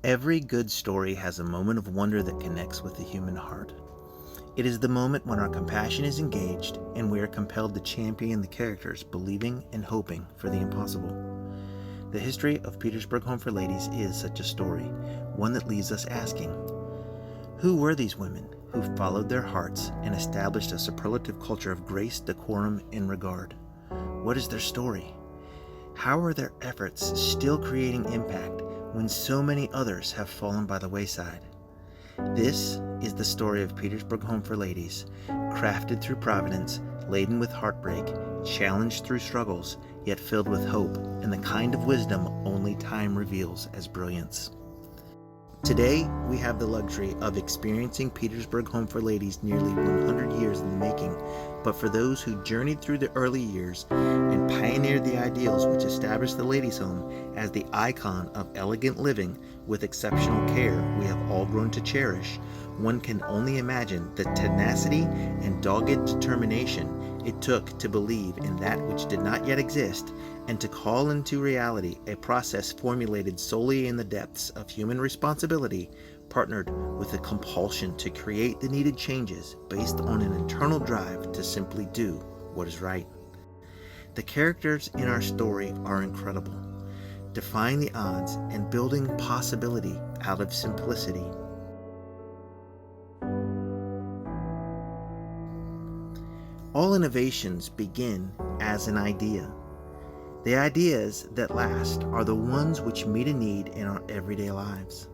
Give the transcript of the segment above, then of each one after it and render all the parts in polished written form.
Every good story has a moment of wonder that connects with the human heart. It is the moment when our compassion is engaged and we are compelled to champion the characters, believing and hoping for the impossible. The history of Petersburg Home for Ladies is such a story, one that leaves us asking, who were these women who followed their hearts and established a superlative culture of grace, decorum, and regard? What is their story? How are their efforts still creating impact when so many others have fallen by the wayside? This is the story of Petersburg Home for Ladies, crafted through providence, laden with heartbreak, challenged through struggles, yet filled with hope and the kind of wisdom only time reveals as brilliance. Today, we have the luxury of experiencing Petersburg Home for Ladies nearly 100 years in the making, but for those who journeyed through the early years and pioneered the ideals which established the Ladies' Home as the icon of elegant living with exceptional care we have all grown to cherish, one can only imagine the tenacity and dogged determination it took to believe in that which did not yet exist and to call into reality a process formulated solely in the depths of human responsibility, partnered with a compulsion to create the needed changes based on an internal drive to simply do what is right. The characters in our story are incredible, defying the odds and building possibility out of simplicity. All innovations begin as an idea. The ideas that last are the ones which meet a need in our everyday lives.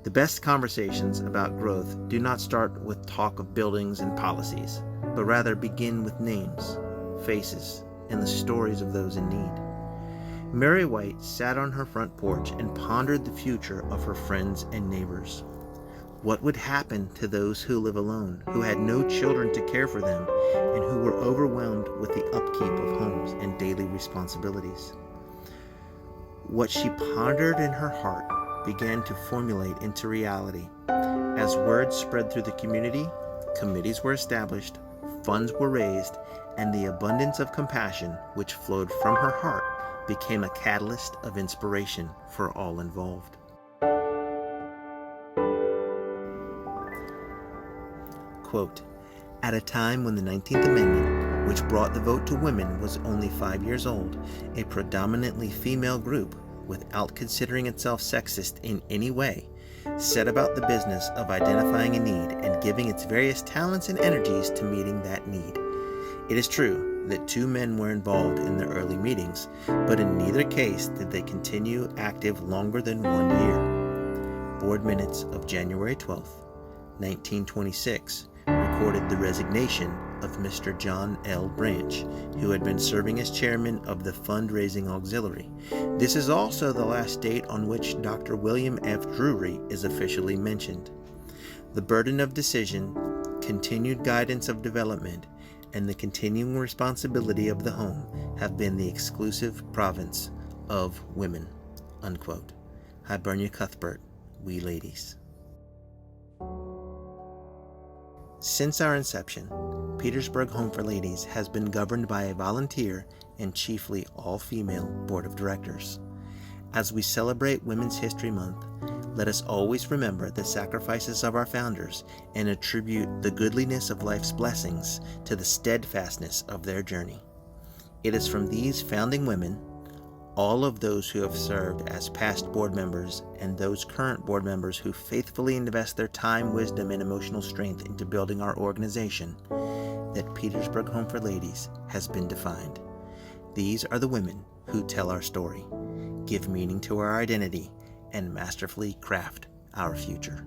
The best conversations about growth do not start with talk of buildings and policies, but rather begin with names, faces, and the stories of those in need. Mary White sat on her front porch and pondered the future of her friends and neighbors. What would happen to those who live alone, who had no children to care for them, and who were overwhelmed with the upkeep of homes and daily responsibilities? What she pondered in her heart began to formulate into reality. As word spread through the community, committees were established, funds were raised, and the abundance of compassion which flowed from her heart became a catalyst of inspiration for all involved. Quote, at a time when the 19th Amendment, which brought the vote to women, was only 5 years old, a predominantly female group, without considering itself sexist in any way, set about the business of identifying a need and giving its various talents and energies to meeting that need. It is true that 2 men were involved in the early meetings, but in neither case did they continue active longer than 1 year. Board minutes of January 12, 1926, recorded the resignation of Mr. John L. Branch, who had been serving as chairman of the fundraising auxiliary. This is also the last date on which Dr. William F. Drury is officially mentioned. The burden of decision, continued guidance of development, and the continuing responsibility of the home have been the exclusive province of women. Unquote. Hibernia Cuthbert, We Ladies. Since our inception, Petersburg Home for Ladies has been governed by a volunteer and chiefly all-female board of directors. As we celebrate Women's History Month, let us always remember the sacrifices of our founders and attribute the goodliness of life's blessings to the steadfastness of their journey. It is from these founding women, all of those who have served as past board members and those current board members who faithfully invest their time, wisdom, and emotional strength into building our organization, that Petersburg Home for Ladies has been defined. These are the women who tell our story, give meaning to our identity, and masterfully craft our future.